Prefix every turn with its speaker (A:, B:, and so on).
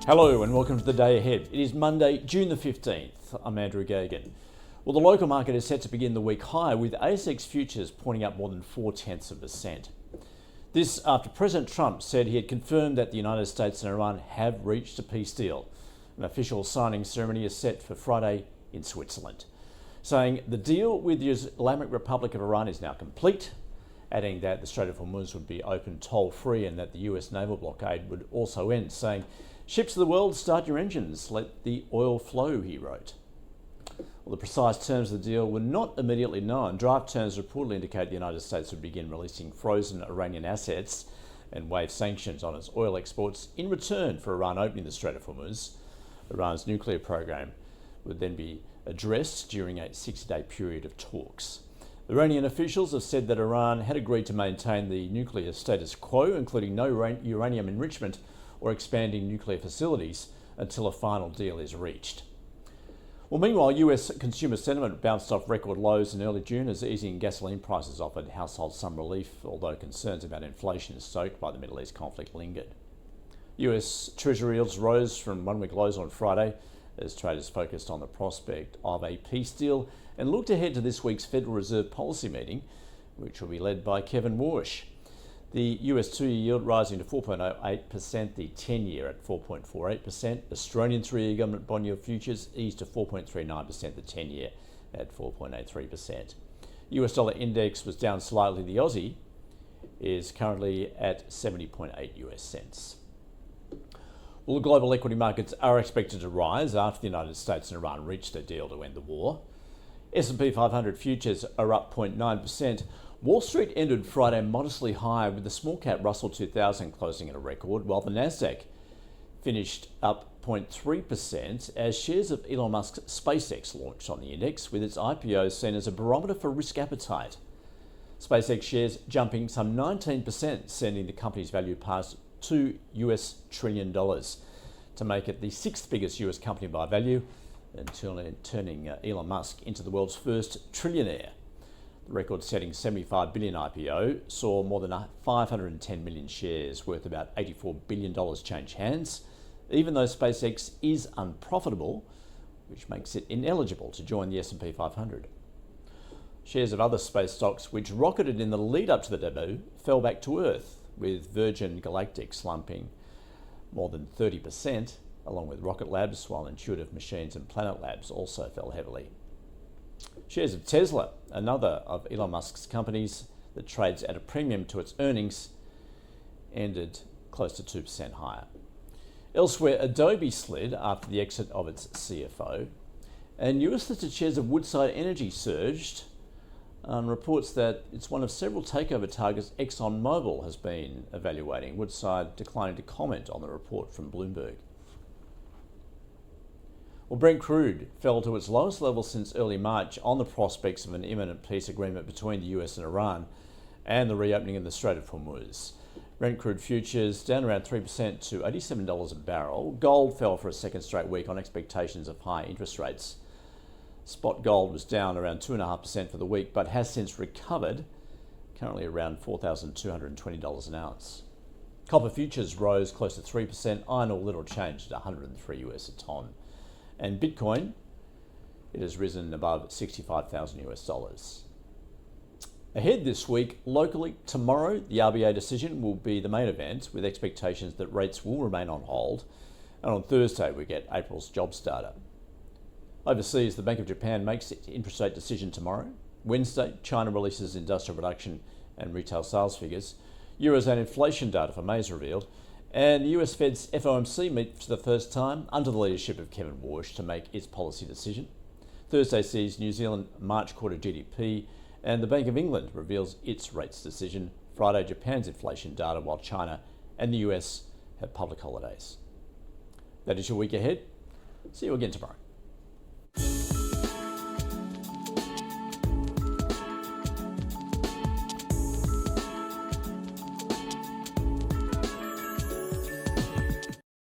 A: Hello and welcome to the day ahead. It is Monday, June the 15th. I'm Andrew Gagan. Well, the local market is set to begin the week higher with ASX futures pointing up more than 0.4%. This after President Trump said he had confirmed that the United States and Iran have reached a peace deal. An official signing ceremony is set for Friday in Switzerland, saying the deal with the Islamic Republic of Iran is now complete, adding that the Strait of Hormuz would be open toll-free and that the US naval blockade would also end, saying, "Ships of the world, start your engines, let the oil flow," he wrote. Well, the precise terms of the deal were not immediately known. Draft terms reportedly indicate the United States would begin releasing frozen Iranian assets and waive sanctions on its oil exports in return for Iran opening the Strait of Hormuz. Iran's nuclear program would then be addressed during a 60-day period of talks. Iranian officials have said that Iran had agreed to maintain the nuclear status quo, including no uranium enrichment or expanding nuclear facilities, until a final deal is reached. Well, meanwhile, US consumer sentiment bounced off record lows in early June as easing gasoline prices offered households some relief, although concerns about inflation stoked by the Middle East conflict lingered. US Treasury yields rose from one-week lows on Friday as traders focused on the prospect of a peace deal and looked ahead to this week's Federal Reserve policy meeting, which will be led by Kevin Warsh. The US 2-year yield rising to 4.08%, the 10-year at 4.48%. Australian 3-year government bond yield futures eased to 4.39%, the 10-year at 4.83%. US dollar index was down slightly. The Aussie is currently at 70.8 US cents. Well, the global equity markets are expected to rise after the United States and Iran reached a deal to end the war. S&P 500 futures are up 0.9%. Wall Street ended Friday modestly higher with the small cap Russell 2000 closing at a record, while the Nasdaq finished up 0.3% as shares of Elon Musk's SpaceX launched on the index, with its IPO seen as a barometer for risk appetite. SpaceX shares jumping some 19%, sending the company's value past $2 trillion to make it the sixth biggest US company by value, and turning Elon Musk into the world's first trillionaire. The record-setting $75 billion IPO saw more than 510 million shares worth about $84 billion change hands, even though SpaceX is unprofitable, which makes it ineligible to join the S&P 500. Shares of other space stocks, which rocketed in the lead-up to the debut, fell back to earth, with Virgin Galactic slumping more than 30%, along with Rocket Labs, while Intuitive Machines and Planet Labs also fell heavily. Shares of Tesla, another of Elon Musk's companies that trades at a premium to its earnings, ended close to 2% higher. Elsewhere, Adobe slid after the exit of its CFO, and US-listed shares of Woodside Energy surged on reports that it's one of several takeover targets ExxonMobil has been evaluating, Woodside declining to comment on the report from Bloomberg. Well, Brent crude fell to its lowest level since early March on the prospects of an imminent peace agreement between the US and Iran and the reopening of the Strait of Hormuz. Brent crude futures down around 3% to $87 a barrel. Gold fell for a second straight week on expectations of high interest rates. Spot gold was down around 2.5% for the week, but has since recovered, currently around $4,220 an ounce. Copper futures rose close to 3%. Iron ore little changed at 103 US a tonne. And Bitcoin, it has risen above 65,000 US dollars. Ahead this week, locally, tomorrow, the RBA decision will be the main event, with expectations that rates will remain on hold. And on Thursday, we get April's jobs data. Overseas, the Bank of Japan makes its interest rate decision tomorrow. Wednesday, China releases industrial production and retail sales figures. Eurozone inflation data for May is revealed. And the US Fed's FOMC meets for the first time under the leadership of Kevin Warsh to make its policy decision. Thursday sees New Zealand March quarter GDP, and the Bank of England reveals its rates decision. Friday, Japan's inflation data, while China and the US have public holidays. That is your week ahead. See you again tomorrow.